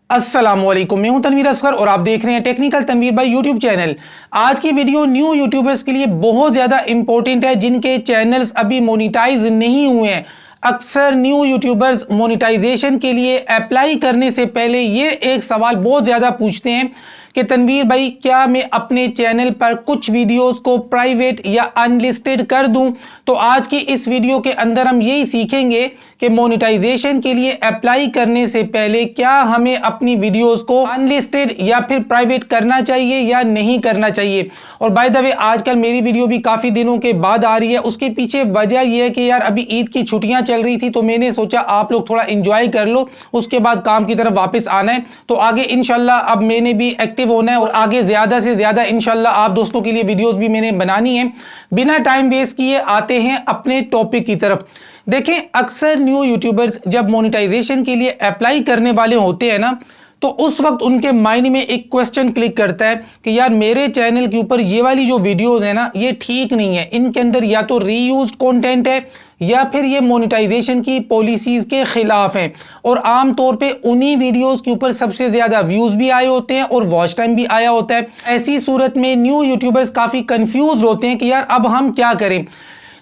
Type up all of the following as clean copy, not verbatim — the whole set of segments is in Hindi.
अस्सलामुअलैकुम, मैं हूं तनवीर असगर और आप देख रहे हैं टेक्निकल तनवीर भाई यूट्यूब चैनल। आज की वीडियो न्यू यूट्यूबर्स के लिए बहुत ज़्यादा इंपॉर्टेंट है जिनके चैनल्स अभी मोनिटाइज नहीं हुए हैं। अक्सर न्यू यूट्यूबर्स मोनिटाइजेशन के लिए अप्लाई करने से पहले ये एक सवाल बहुत ज़्यादा पूछते हैं कि तनवीर भाई क्या मैं अपने चैनल पर कुछ वीडियोस को प्राइवेट या अनलिस्टेड कर दूं। तो आज की इस वीडियो के अंदर हम यही सीखेंगे कि मोनेटाइजेशन के लिए अप्लाई करने से पहले क्या हमें अपनी वीडियोस को अनलिस्टेड या फिर प्राइवेट करना चाहिए या नहीं करना चाहिए। और बाय द वे आजकल मेरी वीडियो भी काफ़ी दिनों के बाद आ रही है, उसके पीछे वजह यह है कि यार अभी ईद की छुट्टियां चल रही थी तो मैंने सोचा आप लोग थोड़ा इंजॉय कर लो, उसके बाद काम की तरफ वापस आना है। तो आगे इंशाल्लाह अब मैंने भी एक्टिव होना है और आगे ज़्यादा से ज़्यादा इंशाल्लाह आप दोस्तों के लिए वीडियोस भी मैंने बनानी है। बिना टाइम वेस्ट किए आते हैं अपने टॉपिक की तरफ। देखें, अक्सर न्यू यूट्यूबर्स जब मोनेटाइजेशन के लिए अप्लाई करने वाले होते हैं ना, तो उस वक्त उनके माइंड में एक क्वेश्चन क्लिक करता है कि यार मेरे चैनल के ऊपर ये वाली जो वीडियोस है ना ये ठीक नहीं है, इनके अंदर या तो रीयूज्ड कंटेंट है या फिर ये मोनेटाइजेशन की पॉलिसीज़ के ख़िलाफ़ हैं। और आम तौर पे उन्हीं वीडियोस के ऊपर सबसे ज़्यादा व्यूज़ भी आए होते हैं और वॉच टाइम भी आया होता है। ऐसी सूरत में न्यू यूट्यूबर्स काफ़ी कंफ्यूज होते हैं कि यार अब हम क्या करें।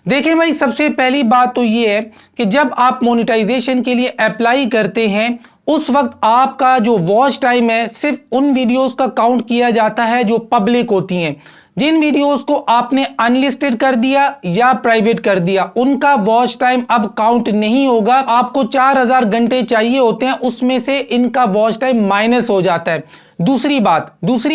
देखें भाई, सबसे पहली बात तो ये है कि जब आप मोनेटाइजेशन के लिए अप्लाई करते हैं उस वक्त आपका जो वॉच टाइम है सिर्फ उन वीडियोस का काउंट किया जाता है जो पब्लिक होती हैं। जिन वीडियोस को आपने अनलिस्टेड कर दिया या प्राइवेट कर दिया उनका वॉच टाइम अब काउंट नहीं होगा। आपको 4000 घंटे चाहिए होते हैं, उसमें से इनका वॉच टाइम माइनस हो जाता है। दूसरी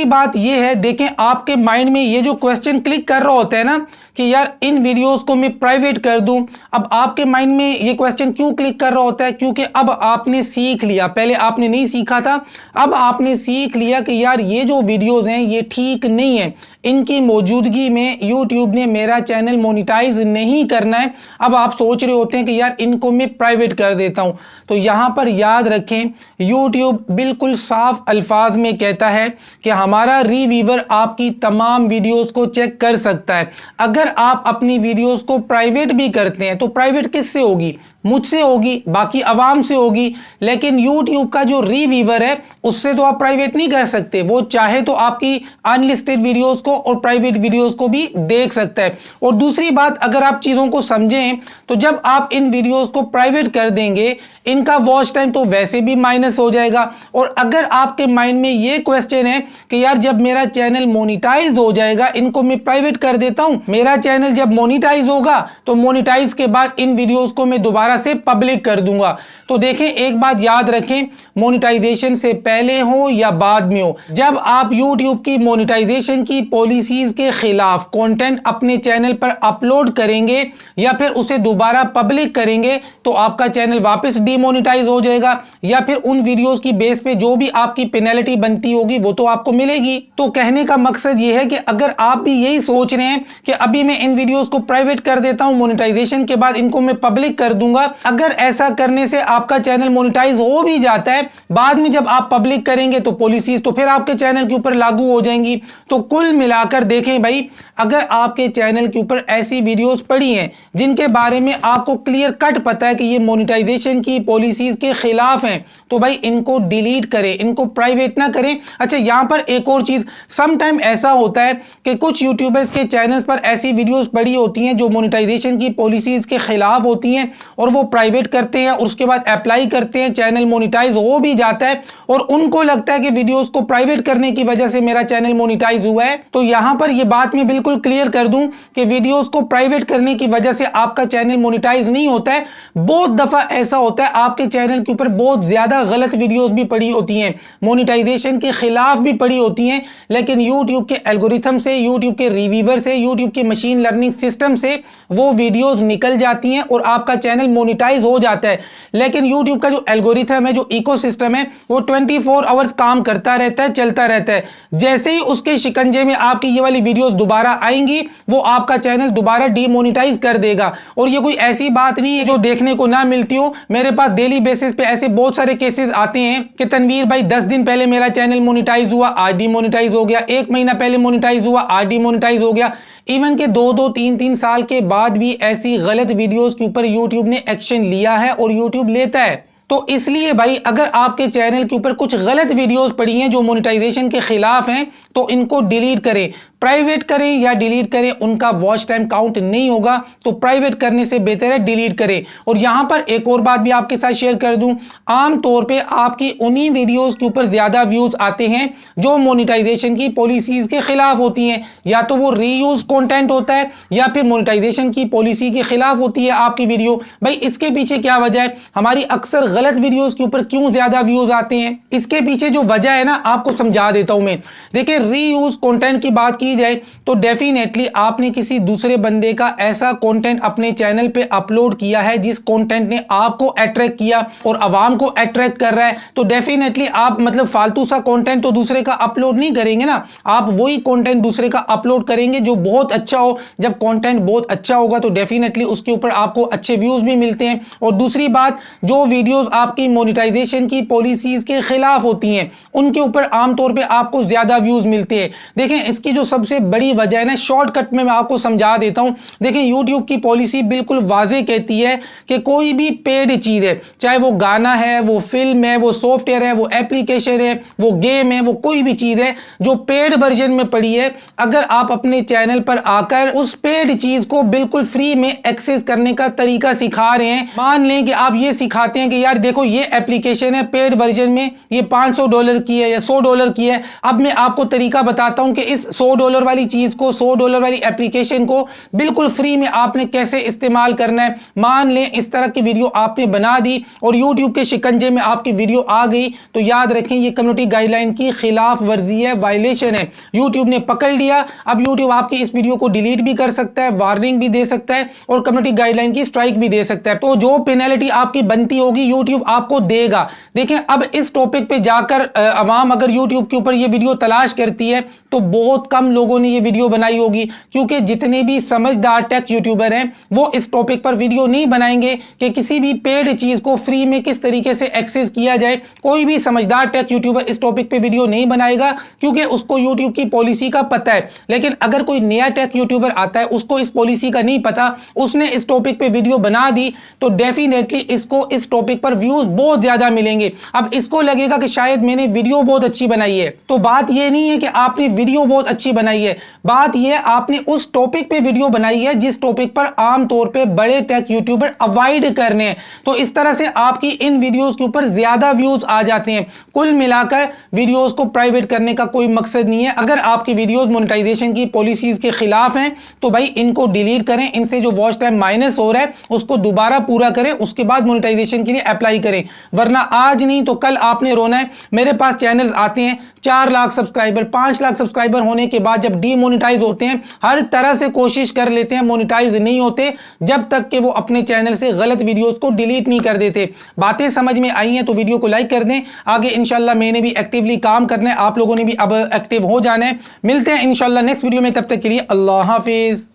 बात यह है, देखें आपके माइंड में ये जो क्वेश्चन क्लिक कर रहा होता है ना कि यार इन वीडियोस को मैं प्राइवेट कर दूं। अब आपके माइंड में ये क्वेश्चन क्यों क्लिक कर रहा होता है? क्योंकि अब आपने सीख लिया, पहले आपने नहीं सीखा था, अब आपने सीख लिया कि यार ये जो वीडियोस हैं ये ठीक नहीं है, इनकी मौजूदगी में यूट्यूब ने मेरा चैनल मोनिटाइज नहीं करना है। अब आप सोच रहे होते हैं कि यार इनको मैं प्राइवेट कर देता हूं। तो यहां पर याद रखें, यूट्यूब बिल्कुल साफ अल्फाज में कहता है कि हमारा रिव्यूअर आपकी तमाम वीडियोस को चेक कर सकता है। अगर आप अपनी वीडियोस को प्राइवेट भी करते हैं तो प्राइवेट किससे होगी? मुझसे होगी, बाकी आवाम से होगी। लेकिन यूट्यूब का जो रिव्यूअर है उससे तो आप प्राइवेट नहीं कर सकते। वो चाहे तो आपकी अनलिस्टेड वीडियोस को और प्राइवेट वीडियोस को भी देख सकता है। और दूसरी बात, अगर आप चीज़ों को समझें तो जब आप इन वीडियोस को प्राइवेट कर देंगे इनका वॉच टाइम तो वैसे भी माइनस हो जाएगा। और अगर आपके माइंड में ये क्वेश्चन है कि यार जब मेरा चैनल मोनिटाइज हो जाएगा इनको मैं प्राइवेट कर देता हूं, मेरा चैनल जब मोनिटाइज होगा तो मोनिटाइज के बाद इन वीडियोस को मैं दोबारा से पब्लिक कर दूंगा। तो देखें, एक बात याद रखें, मोनेटाइजेशन से पहले हो या बाद में हो, जब आप YouTube की मोनेटाइजेशन की पॉलिसीज के खिलाफ कंटेंट अपने चैनल पर अपलोड करेंगे या फिर उसे दोबारा पब्लिक करेंगे तो आपका चैनल वापस डीमोनेटाइज हो जाएगा या फिर उन वीडियोस की बेस पे जो भी आपकी पेनल्टी बनती होगी वो तो आपको मिलेगी। तो कहने का मकसद ये है कि अगर आप भी यही सोच रहे हैं कि अभी मैं इन वीडियोस को प्राइवेट कर देता हूं, मोनेटाइजेशन के बाद इनको मैं पब्लिक कर दूंगा, अगर ऐसा करने से आपका चैनल मोनेटाइज हो भी जाता है, बाद में जब आप पब्लिक करेंगे तो पॉलिसीज तो फिर आपके चैनल के ऊपर लागू हो जाएंगी। तो कुल मिलाकर देखें भाई, अगर आपके चैनल के ऊपर ऐसी वीडियोस पड़ी हैं जिनके बारे में आपको क्लियर कट पता है कि ये मोनेटाइजेशन की पॉलिसीज के खिलाफ हैं, तो भाई इनको डिलीट करें, इनको प्राइवेट ना करें। अच्छा, यहां पर एक और चीज, सम टाइम ऐसा होता है कि कुछ यूट्यूबर्स के चैनल्स पर ऐसी वीडियोस पड़ी होती हैं जो मोनेटाइजेशन की पॉलिसीज के खिलाफ होती हैं और वो प्राइवेट करते हैं और उसके बाद अप्लाई करते हैं, चैनल मोनेटाइज हो भी जाता है और उनको लगता है कि वीडियोस को प्राइवेट करने की वजह से मेरा चैनल मोनेटाइज हुआ है। तो यहां पर यह बात मैं बिल्कुल क्लियर कर दूं कि वीडियोस को प्राइवेट करने की वजह से आपका चैनल मोनेटाइज नहीं होता है। बहुत दफा ऐसा होता है आपके चैनल के ऊपर बहुत ज्यादा गलत वीडियोस भी पड़ी होती हैं, मोनेटाइजेशन के खिलाफ भी पड़ी होती हैं, लेकिन यूट्यूब के एल्गोरिथम से, यूट्यूब के रिव्यूअर से, यूट्यूब के मशीन लर्निंग सिस्टम से वो वीडियोस निकल जाती हैं और आपका चैनल मोनेटाइज हो जाता है। लेकिन यूट्यूब का जो एल्गोरिथम है, जो इकोसिस्टम है, वो 24 आवर्स काम करता रहता है, चलता रहता है। जैसे ही उसके शिकंजे में आपकी ये वाली वीडियोस दोबारा आएंगी वो आपका चैनल दोबारा डीमोनेटाइज कर देगा। और ये कोई ऐसी बात नहीं है जो देखने को ना मिलती हो। मेरे पास डेली बेसिस पे ऐसे बहुत सारे केसेस आते हैं कि तनवीर भाई 10 दिन पहले मेरा चैनल मोनेटाइज हुआ, आज डीमोनेटाइज हो गया, 1 महीना पहले मोनेटाइज हुआ, आज डीमोनेटाइज हो गया। इवन के 2-2, 3-3 साल के बाद भी ऐसी गलत वीडियोस के ऊपर यूट्यूब ने एक्शन लिया है और यूट्यूब लेता है। तो इसलिए भाई अगर आपके चैनल के ऊपर कुछ गलत वीडियोस पड़ी हैं जो मोनेटाइजेशन के खिलाफ हैं तो इनको डिलीट करें, प्राइवेट करें या डिलीट करें, उनका वॉच टाइम काउंट नहीं होगा। तो प्राइवेट करने से बेहतर है डिलीट करें। और यहां पर एक और बात भी आपके साथ शेयर कर दूं, आमतौर पे आपकी उन्हीं वीडियोस के ऊपर ज्यादा व्यूज आते हैं जो मोनेटाइजेशन की पॉलिसीज के खिलाफ होती हैं, या तो वो रीयूज कंटेंट होता है या फिर मोनेटाइजेशन की पॉलिसी के खिलाफ होती है आपकी वीडियो। भाई इसके पीछे क्या वजह है, हमारी अक्सर गलत वीडियोस के ऊपर क्यों ज्यादा व्यूज आते हैं? इसके पीछे जो वजह है ना आपको समझा देता हूं मैं। देखिए रीयूज कंटेंट की बात की जाए तो डेफिनेटली आपने किसी दूसरे बंदे का ऐसा कंटेंट अपने चैनल पे अपलोड किया है जिस कंटेंट ने आपको अट्रैक्ट किया और आवाम को अट्रैक्ट कर रहा है, तो डेफिनेटली आप मतलब फालतू सा कंटेंट तो दूसरे का अपलोड नहीं करेंगे ना, आप वही कंटेंट दूसरे का अपलोड करेंगे जो बहुत अच्छा हो। जब कंटेंट बहुत अच्छा होगा तो डेफिनेटली उसके ऊपर आपको अच्छे व्यूज भी मिलते हैं। और दूसरी बात, जो वीडियोस आपकी मोनेटाइजेशन की पॉलिसीज के खिलाफ होती हैं उनके ऊपर आमतौर पे आपको ज्यादा व्यूज मिलते हैं। देखें इसकी जो सबसे बड़ी वजह है ना, शॉर्टकट में मैं आपको समझा देता हूं। देखें यूट्यूब की पॉलिसी बिल्कुल वाज़ेह कहती है कि कोई भी पेड चीज है, चाहे वो गाना है, वो फिल्म है, वो सॉफ्टवेयर है, वो एप्लीकेशन है, वो गेम है, वो कोई भी चीज है जो पेड वर्जन में पड़ी है, अगर आप अपने चैनल पर आकर उस पेड चीज को बिल्कुल फ्री में एक्सेस करने का तरीका सिखा रहे हैं, मान लें कि आप ये सिखाते हैं कि यार देखो ये एप्लीकेशन है पेड वर्जन में, ये $500 की है या $100 की है, अब मैं आपको तरीका बताता हूं कि इस $100 वाली चीज को, $100 वाली एप्लीकेशन को बिल्कुल फ्री में आपने कैसे इस्तेमाल करना है। मान लें इस तरह की वीडियो आपने बना दी और YouTube के शिकंजे में आपकी वीडियो आ गई, तो याद रखें ये कम्युनिटी गाइडलाइन की खिलाफ वर्जी है, वायलेशन है। YouTube ने पकड़ लिया, अब YouTube आपकी इस वीडियो को डिलीट भी कर सकता है, वार्निंग भी दे सकता है और कम्युनिटी गाइडलाइन की स्ट्राइक भी दे सकता है। तो जो पेनल्टी आपकी बनती होगी YouTube आपको देगा। देखें अब इस टॉपिक पे जाकर अवाम अगर YouTube के ऊपर ये वीडियो तलाश करती है तो बहुत कम लोगों ने ये वीडियो बनाई होगी, क्योंकि जितने भी समझदार टेक यूट्यूबर हैं वो इस टॉपिक पर वीडियो नहीं बनाएंगे कि किसी भी पेड चीज को फ्री में किस तरीके से एक्सेस किया जाए। कोई भी समझदार टेक यूट्यूबर इस टॉपिक पे वीडियो नहीं बनाएगा क्योंकि उसको यूट्यूब की पॉलिसी का पता है। लेकिन अगर कोई नया टेक यूट्यूबर आता है, उसको इस पॉलिसी का नहीं पता, उसने इस टॉपिक पे वीडियो बना दी, तो डेफिनेटली इसको इस टॉपिक पर व्यूज बहुत ज्यादा मिलेंगे। अब इसको लगेगा कि शायद मैंने वीडियो बहुत अच्छी बनाई है, तो बात यह नहीं है कि आपने वीडियो बहुत अच्छी बनाई है, बात यह आपने उस टॉपिक पे वीडियो बनाई है जिस टॉपिक पर आमतौर पे बड़े टेक यूट्यूबर अवॉइड करने हैं। तो इस तरह से आपकी इन वीडियोस के ऊपर ज्यादा व्यूज आ जाते हैं। कुल मिलाकर वीडियोस को प्राइवेट करने का कोई मकसद नहीं है। अगर आपकी वीडियोस मोनेटाइजेशन की पॉलिसीज के खिलाफ हैं तो भाई इनको डिलीट करें, इनसे जो वॉच टाइम माइनस हो रहा है उसको दोबारा पूरा करें, उसके बाद मोनेटाइजेशन के लिए अप्लाई करें, वरना आज नहीं तो कल आपने रोना है। मेरे पास चैनल्स आते हैं 4 लाख सब्सक्राइबर, 5 लाख सब्सक्राइबर होने के बाद जब डीमोनेटाइज होते हैं, हर तरह से कोशिश कर लेते हैं, मोनेटाइज नहीं होते जब तक कि वो अपने चैनल से गलत वीडियोस को डिलीट नहीं कर देते। बातें समझ में आई हैं तो वीडियो को लाइक कर दें। आगे इंशाल्लाह मैंने भी एक्टिवली काम करना है, आप लोगों ने भी अब एक्टिव हो जाना है। मिलते हैं इंशाल्लाह नेक्स्ट वीडियो में, तब तक के लिए अल्लाह हाफिज।